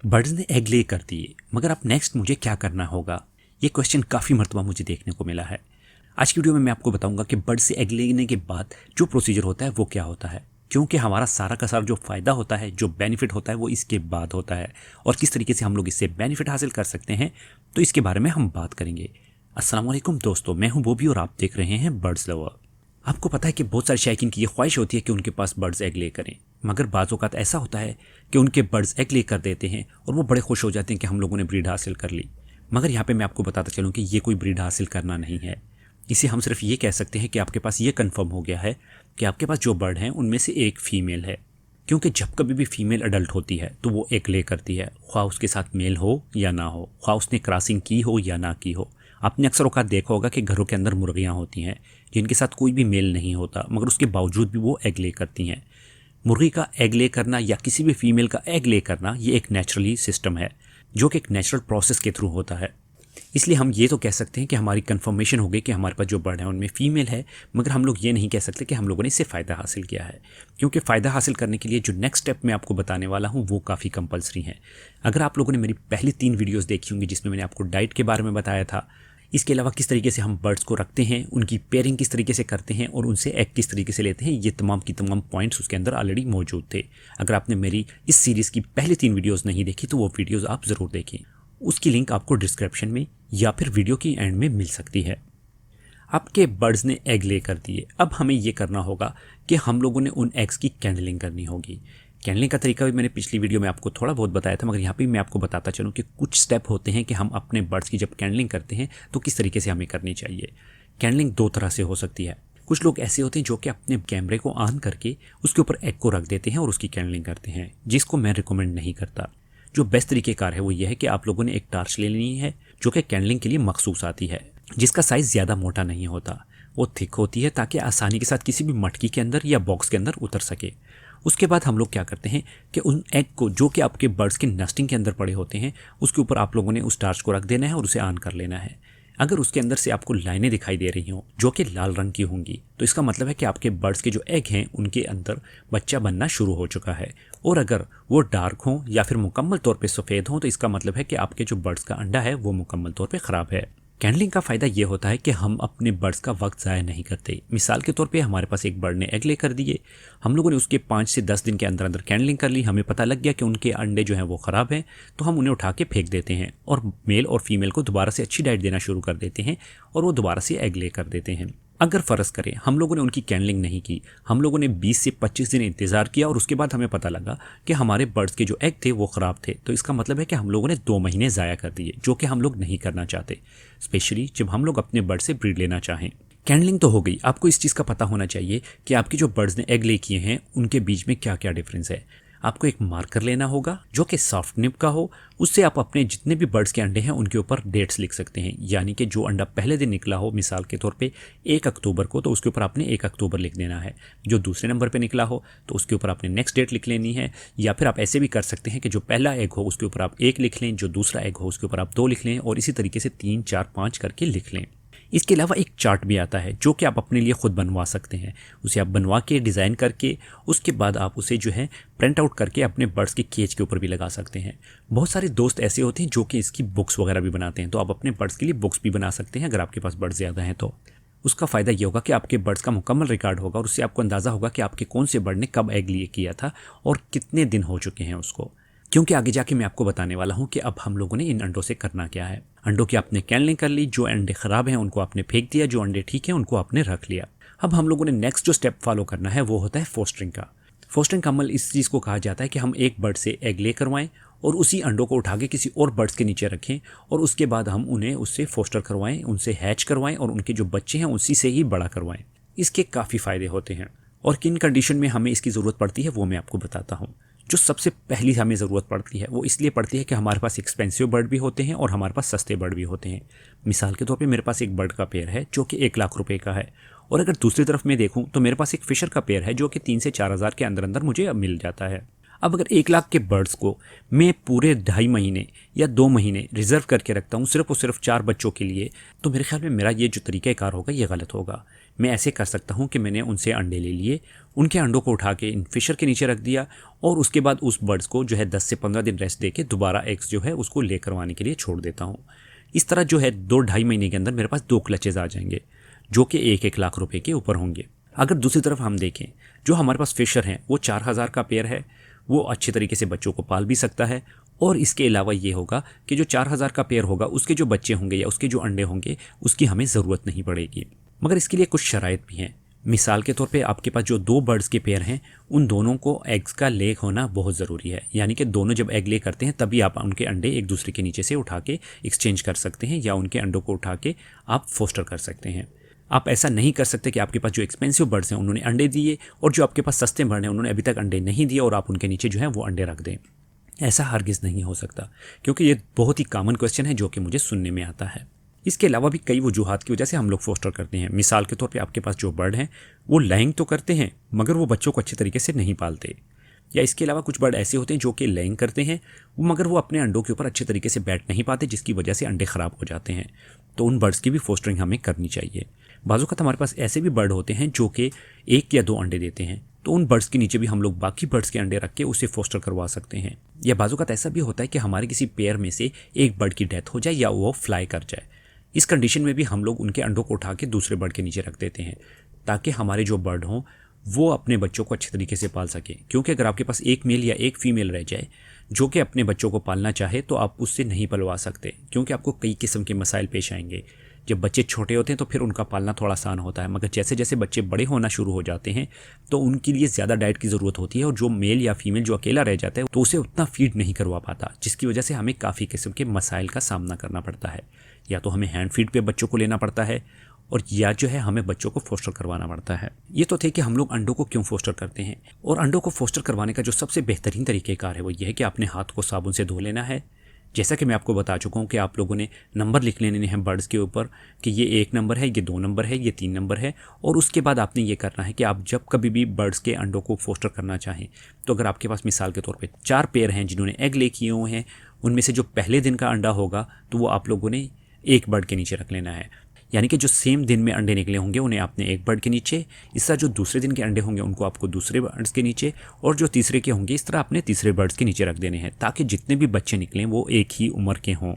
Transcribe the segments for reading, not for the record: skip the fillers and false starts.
Birds ने egg ले कर दिए, मगर अब नेक्स्ट मुझे क्या करना होगा? ये क्वेश्चन काफ़ी मरतबा मुझे देखने को मिला है। आज की वीडियो में मैं आपको बताऊंगा कि बर्ड से एग लेने के बाद जो प्रोसीजर होता है वो क्या होता है, क्योंकि हमारा सारा का सारा जो फ़ायदा होता है, जो बेनिफिट होता है वो इसके बाद होता है, और किस तरीके से हम लोग इससे बेनिफिट हासिल कर सकते हैं, तो इसके बारे में हम बात करेंगे। अस्सलाम वालेकुम दोस्तों, मैं हूं बॉबी और आप देख रहे हैं बर्ड्स लवर। आपको पता है कि बहुत सारे शायकीन की ये ख्वाहिश होती है कि उनके पास बर्ड्स एग ले करें, मगर बाज़ औक़ात ऐसा होता है कि उनके बर्ड्स एग ले कर देते हैं और वो बड़े खुश हो जाते हैं कि हम लोगों ने ब्रीड हासिल कर ली। मगर यहाँ पे मैं आपको बताता चलूँ कि ये कोई ब्रीड हासिल करना नहीं है। इसे हम सिर्फ ये कह सकते हैं कि आपके पास ये कंफर्म हो गया है कि आपके पास जो बर्ड हैं उनमें से एक फ़ीमेल है, क्योंकि जब कभी भी फीमेल अडल्ट होती है तो वो एग ले करती है, ख्वाह उसके साथ मेल हो या ना हो, ख्वाह उसने क्रॉसिंग की हो या ना की हो। आपने अक्सर औकात देखा होगा कि घरों के अंदर मुर्गियाँ होती हैं जिनके साथ कोई भी मेल नहीं होता, मगर उसके बावजूद भी वो एग ले करती हैं। मुर्गी का एग ले करना या किसी भी फीमेल का एग ले करना ये एक नेचुरली सिस्टम है, जो कि एक नेचुरल प्रोसेस के थ्रू होता है। इसलिए हम ये तो कह सकते हैं कि हमारी कंफर्मेशन हो गई कि हमारे पास जो बर्ड है उनमें फीमेल है, मगर हम लोग ये नहीं कह सकते कि हम लोगों ने इससे फ़ायदा हासिल किया है, क्योंकि फ़ायदा हासिल करने के लिए जो नेक्स्ट स्टेप मैं आपको बताने वाला हूँ वो काफ़ी कंपलसरी है। अगर आप लोगों ने मेरी पहली 3 वीडियोज़ देखी होंगी जिसमें मैंने आपको डाइट के बारे में बताया था, इसके अलावा किस तरीके से हम बर्ड्स को रखते हैं, उनकी पेयरिंग किस तरीके से करते हैं और उनसे एग किस तरीके से लेते हैं, ये तमाम की तमाम पॉइंट्स उसके अंदर ऑलरेडी मौजूद थे। अगर आपने मेरी इस सीरीज़ की पहली 3 वीडियोज़ नहीं देखी तो वो वीडियोज़ आप ज़रूर देखें, उसकी लिंक आपको डिस्क्रिप्शन में या फिर वीडियो की एंड में मिल सकती है। आपके बर्ड्स ने एग ले कर दिए, अब हमें ये करना होगा कि हम लोगों ने उन एग्स की कैंडलिंग करनी होगी। कैंडलिंग का तरीका भी मैंने पिछली वीडियो में आपको थोड़ा बहुत बताया था, मगर यहाँ पे मैं आपको बताता चलूँ कि कुछ स्टेप होते हैं कि हम अपने बर्ड्स की जब कैंडलिंग करते हैं तो किस तरीके से हमें करनी चाहिए। कैंडलिंग 2 तरह से हो सकती है। कुछ लोग ऐसे होते हैं जो कि अपने कैमरे को ऑन करके उसके ऊपर एग को रख देते हैं और उसकी कैंडलिंग करते हैं, जिसको मैं रिकमेंड नहीं करता। जो बेस्ट तरीक़ेकार है वो ये है कि आप लोगों ने एक टार्च ले लेनी है जो कि कैंडलिंग के लिए मखसूस आती है, जिसका साइज़ ज़्यादा मोटा नहीं होता, वो थिक होती है ताकि आसानी के साथ किसी भी मटकी के अंदर या बॉक्स के अंदर उतर सके। उसके बाद हम लोग क्या करते हैं कि उन एग को जो कि आपके बर्ड्स के नेस्टिंग के अंदर पड़े होते हैं उसके ऊपर आप लोगों ने उस टार्च को रख देना है और उसे ऑन कर लेना है। अगर उसके अंदर से आपको लाइनें दिखाई दे रही हों जो कि लाल रंग की होंगी तो इसका मतलब है कि आपके बर्ड्स के जो एग हैं उनके अंदर बच्चा बनना शुरू हो चुका है, और अगर वो डार्क हों या फिर मुकम्मल तौर पे सफ़ेद हों तो इसका मतलब है कि आपके जो बर्ड्स का अंडा है वो मुकम्मल तौर पे ख़राब है। कैंडलिंग का फ़ायदा ये होता है कि हम अपने बर्ड्स का वक्त ज़ाया नहीं करते। मिसाल के तौर पे हमारे पास एक बर्ड ने एग ले कर दिए, हम लोगों ने उसके 5 से 10 दिन के अंदर अंदर कैंडलिंग कर ली, हमें पता लग गया कि उनके अंडे जो हैं वो ख़राब हैं, तो हम उन्हें उठा के फेंक देते हैं और मेल और फीमेल को दोबारा से अच्छी डाइट देना शुरू कर देते हैं और वो दोबारा से एग ले कर देते हैं। अगर फ़र्ज़ करें हम लोगों ने उनकी कैंडलिंग नहीं की, हम लोगों ने 20 से 25 दिन इंतज़ार किया और उसके बाद हमें पता लगा कि हमारे बर्ड्स के जो एग थे वो ख़राब थे, तो इसका मतलब है कि हम लोगों ने 2 महीने ज़ाया कर दिए, जो कि हम लोग नहीं करना चाहते, स्पेशली जब हम लोग अपने बर्ड से ब्रीड लेना चाहें। कैंडलिंग तो हो गई, आपको इस चीज़ का पता होना चाहिए कि आपके जो बर्ड्स ने एग ले किए हैं उनके बीच में क्या क्या डिफरेंस है। आपको एक मार्कर लेना होगा जो कि सॉफ्ट निब का हो, उससे आप अपने जितने भी बर्ड्स के अंडे हैं उनके ऊपर डेट्स लिख सकते हैं, यानी कि जो अंडा पहले दिन निकला हो, मिसाल के तौर पे 1 अक्टूबर को, तो उसके ऊपर आपने 1 अक्टूबर लिख देना है। जो दूसरे नंबर पे निकला हो तो उसके ऊपर आपने नेक्स्ट डेट लिख लेनी है, या फिर आप ऐसे भी कर सकते हैं कि जो पहला एग हो उसके ऊपर आप 1 लिख लें, जो दूसरा एग हो उसके ऊपर आप 2 लिख लें, और इसी तरीके से 3, 4, 5 करके लिख लें। इसके अलावा एक चार्ट भी आता है जो कि आप अपने लिए खुद बनवा सकते हैं। उसे आप बनवा के डिज़ाइन करके उसके बाद आप उसे जो है प्रिंट आउट करके अपने बर्ड्स के केज के ऊपर भी लगा सकते हैं। बहुत सारे दोस्त ऐसे होते हैं जो कि इसकी बुक्स वगैरह भी बनाते हैं, तो आप अपने बर्ड्स के लिए बुक्स भी बना सकते हैं। अगर आपके पास बर्ड्स ज़्यादा हैं तो उसका फ़ायदा ये होगा कि आपके बर्ड्स का मुकम्मल रिकॉर्ड होगा और उससे आपको अंदाज़ा होगा कि आपके कौन से बर्ड ने कब एग लिए किया था और कितने दिन हो चुके हैं उसको, क्योंकि आगे जाके मैं आपको बताने वाला हूं कि अब हम लोगों ने इन अंडों से करना क्या है। अंडों की आपने कैंडलिंग कर ली, जो अंडे ख़राब हैं उनको आपने फेंक दिया, जो अंडे ठीक हैं उनको आपने रख लिया। अब हम लोगों ने नेक्स्ट जो स्टेप फॉलो करना है वो होता है फोस्टरिंग का। फोस्टरिंग का अमल इस चीज़ को कहा जाता है कि हम एक बर्ड से एग ले करवाएं और उसी अंडों को उठा के किसी और बर्ड्स के नीचे रखें और उसके बाद हम उन्हें उससे फोस्टर करवाएं, उनसे हैच करवाएं और उनके जो बच्चे हैं उसी से ही बड़ा करवाएं। इसके काफ़ी फ़ायदे होते हैं और किन कंडीशन में हमें इसकी ज़रूरत पड़ती है वो मैं आपको बताता हूँ। जो सबसे पहली हमें ज़रूरत पड़ती है वो इसलिए पड़ती है कि हमारे पास एक्सपेंसिव बर्ड भी होते हैं और हमारे पास सस्ते बर्ड भी होते हैं। मिसाल के तौर पे मेरे पास एक बर्ड का पेयर है जो कि 1 लाख रुपए का है, और अगर दूसरी तरफ मैं देखूं तो मेरे पास एक फ़िशर का पेयर है जो कि 3 से 4 हज़ार के अंदर अंदर मुझे अब मिल जाता है। अब अगर 1 लाख के बर्ड्स को मैं पूरे 2.5 महीने या 2 महीने रिजर्व करके रखता हूँ सिर्फ और सिर्फ 4 बच्चों के लिए, तो मेरे ख्याल में मेरा ये जो तरीक़ाकार होगा ये गलत होगा, मैं ऐसे कर सकता हूँ कि मैंने उनसे अंडे ले लिए, उनके अंडों को उठा के इन फिशर के नीचे रख दिया और उसके बाद उस बर्ड्स को जो है 10 से 15 दिन रेस्ट दे के दोबारा एग्स जो है उसको ले करवाने के लिए छोड़ देता हूँ। इस तरह जो है 2-2.5 महीने के अंदर मेरे पास 2 क्लचेज आ जाएंगे जो कि 1-1 लाख रुपए के ऊपर होंगे। अगर दूसरी तरफ हम देखें, जो हमारे पास फिशर हैं वो 4000 का पेयर है, वो अच्छे तरीके से बच्चों को पाल भी सकता है। और इसके अलावा ये होगा कि जो 4000 का पेयर होगा उसके जो बच्चे होंगे या उसके जो अंडे होंगे उसकी हमें ज़रूरत नहीं पड़ेगी। मगर इसके लिए कुछ शराइत भी हैं। मिसाल के तौर पे आपके पास जो 2 बर्ड्स के पेयर हैं उन दोनों को एग्स का लेग होना बहुत ज़रूरी है, यानी कि दोनों जब एग ले करते हैं तभी आप उनके अंडे एक दूसरे के नीचे से उठा के एक्सचेंज कर सकते हैं या उनके अंडों को उठा के आप फोस्टर कर सकते हैं। आप ऐसा नहीं कर सकते कि आपके पास जो एक्सपेंसिव बर्ड्स हैं उन्होंने अंडे दिए और जो आपके पास सस्ते बर्ड हैं उन्होंने अभी तक अंडे नहीं दिए और आप उनके नीचे जो है वो अंडे रख दें। ऐसा हरगिज़ नहीं हो सकता, क्योंकि ये बहुत ही कॉमन क्वेश्चन है जो कि मुझे सुनने में आता है। इसके अलावा भी कई वजूहात की वजह से हम लोग फोस्टर करते हैं। मिसाल के तौर पे आपके पास जो बर्ड हैं वो लेइंग तो करते हैं मगर वो बच्चों को अच्छे तरीके से नहीं पालते, या इसके अलावा कुछ बर्ड ऐसे होते हैं जो कि लेइंग करते हैं मगर वो अपने अंडों के ऊपर अच्छे तरीके से बैठ नहीं पाते, जिसकी वजह से अंडे ख़राब हो जाते हैं। तो उन बर्ड्स की भी फोस्टरिंग हमें करनी चाहिए। बाज़ हमारे पास ऐसे भी बर्ड होते हैं जो कि 1 या 2 अंडे देते हैं, तो उन बर्ड्स के नीचे भी हम लोग बाकी बर्ड्स के अंडे रख के उसे फोस्टर करवा सकते हैं। या बाज़ ऐसा भी होता है कि हमारे किसी पेयर में से एक बर्ड की डेथ हो जाए या वो फ्लाई कर जाए। इस कंडीशन में भी हम लोग उनके अंडों को उठा के दूसरे बर्ड के नीचे रख देते हैं ताकि हमारे जो बर्ड हों वो अपने बच्चों को अच्छे तरीके से पाल सके। क्योंकि अगर आपके पास एक मेल या एक फीमेल रह जाए जो कि अपने बच्चों को पालना चाहे तो आप उससे नहीं पलवा सकते, क्योंकि आपको कई किस्म के मसाइल पेश आएंगे। जब बच्चे छोटे होते हैं तो फिर उनका पालना थोड़ा आसान होता है, मगर जैसे जैसे बच्चे बड़े होना शुरू हो जाते हैं तो उनके लिए ज़्यादा डाइट की ज़रूरत होती है और जो मेल या फीमेल जो अकेला रह जाता है तो उसे उतना फीड नहीं करवा पाता, जिसकी वजह से हमें काफ़ी किस्म के मसाइल का सामना करना पड़ता है। या तो हमें हैंड फीड पे बच्चों को लेना पड़ता है और या जो है हमें बच्चों को फोस्टर करवाना पड़ता है। ये तो थे कि हम लोग अंडों को क्यों फोस्टर करते हैं। और अंडों को फोस्टर करवाने का जो सबसे बेहतरीन तरीक़ेकार है वो ये है कि आपने हाथ को साबुन से धो लेना है। जैसा कि मैं आपको बता चुका हूँ कि आप लोगों ने नंबर लिख लेने हैं बर्ड्स के ऊपर कि ये 1 नंबर है, ये 2 नंबर है, ये 3 नंबर है। और उसके बाद आपने ये करना है कि आप जब कभी भी बर्ड्स के अंडों को फोस्टर करना चाहें तो अगर आपके पास मिसाल के तौर पे 4 पेयर हैं जिन्होंने एग ले किए हुए हैं, उनमें से जो पहले दिन का अंडा होगा तो वो आप लोगों ने एक बर्ड के नीचे रख लेना है। यानी कि जो सेम दिन में अंडे निकले होंगे उन्हें आपने एक बर्ड के नीचे, इस तरह जो दूसरे दिन के अंडे होंगे उनको आपको दूसरे बर्ड्स के नीचे, और जो तीसरे के होंगे इस तरह आपने तीसरे बर्ड्स के नीचे रख देने हैं ताकि जितने भी बच्चे निकलें वो एक ही उम्र के हों।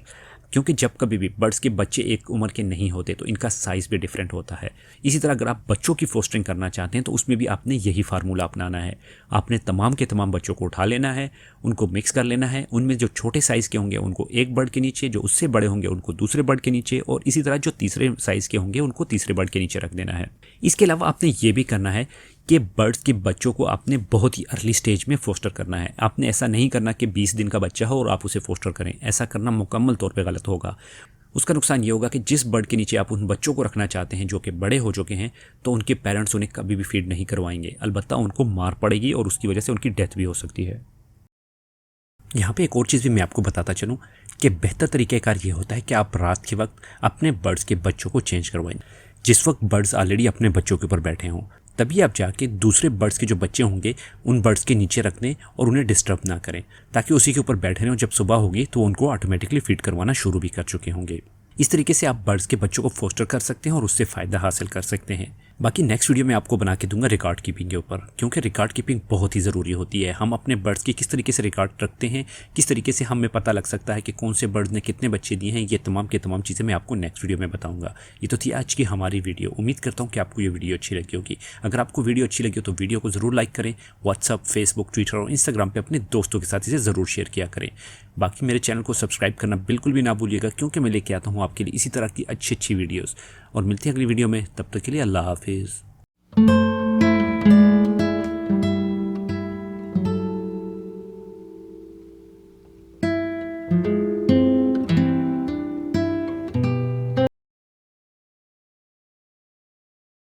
क्योंकि जब कभी भी बर्ड्स के बच्चे एक उम्र के नहीं होते तो इनका साइज़ भी डिफरेंट होता है। इसी तरह अगर आप बच्चों की फोस्टरिंग करना चाहते हैं तो उसमें भी आपने यही फार्मूला अपनाना है। आपने तमाम के तमाम बच्चों को उठा लेना है, उनको मिक्स कर लेना है। उनमें जो छोटे साइज़ के होंगे उनको एक बर्ड के नीचे, जो उससे बड़े होंगे उनको दूसरे बर्ड के नीचे, और इसी तरह जो तीसरे साइज़ के होंगे उनको तीसरे बर्ड के नीचे रख देना है। इसके अलावा आपने ये भी करना है कि बर्ड्स के बच्चों को आपने बहुत ही अर्ली स्टेज में फोस्टर करना है। आपने ऐसा नहीं करना कि 20 दिन का बच्चा हो और आप उसे फोस्टर करें। ऐसा करना मुकम्मल तौर पे गलत होगा। उसका नुकसान ये होगा कि जिस बर्ड के नीचे आप उन बच्चों को रखना चाहते हैं जो कि बड़े हो चुके हैं तो उनके पेरेंट्स उन्हें कभी भी फीड नहीं करवाएंगे, अलबत्ता उनको मार पड़ेगी और उसकी वजह से उनकी डेथ भी हो सकती है। यहाँ पे एक और चीज़ भी मैं आपको बताता चलूँ कि बेहतर तरीक़ेकार ये होता है कि आप रात के वक्त अपने बर्ड्स के बच्चों को चेंज करवाएं। जिस वक्त बर्ड्स ऑलरेडी अपने बच्चों के ऊपर बैठे हों तभी आप जाके दूसरे बर्ड्स के जो बच्चे होंगे उन बर्ड्स के नीचे रख दें और उन्हें डिस्टर्ब ना करें, ताकि उसी के ऊपर बैठे रहें और जब सुबह होगी तो उनको ऑटोमेटिकली फीड करवाना शुरू भी कर चुके होंगे। इस तरीके से आप बर्ड्स के बच्चों को फोस्टर कर सकते हैं और उससे फ़ायदा हासिल कर सकते हैं। बाकी नेक्स्ट वीडियो में आपको बना के दूंगा रिकॉर्ड कीपिंग के ऊपर, क्योंकि रिकॉर्ड कीपिंग बहुत ही ज़रूरी होती है। हम अपने बर्ड्स की किस तरीके से रिकॉर्ड रखते हैं, किस तरीके से हमें पता लग सकता है कि कौन से बर्ड्स ने कितने बच्चे दिए हैं, ये तमाम के तमाम चीज़ें मैं आपको नेक्स्ट वीडियो में बताऊंगा। ये तो थी आज की हमारी वीडियो। उम्मीद करता हूँ कि आपको ये वीडियो अच्छी लगी होगी। अगर आपको वीडियो अच्छी लगी हो तो वीडियो को ज़रूर लाइक करें। व्हाट्सअप, फेसबुक, ट्विटर और इंस्टाग्राम पर अपने दोस्तों के साथ इसे ज़रूर शेयर किया करें। बाकी मेरे चैनल को सब्सक्राइब करना बिल्कुल भी ना भूलिएगा, क्योंकि मैं लेके आता हूँ आपके लिए इसी तरह की अच्छी वीडियोज़। और मिलते हैं अगली वीडियो में, तब तक के लिए अल्लाह हाफिज़।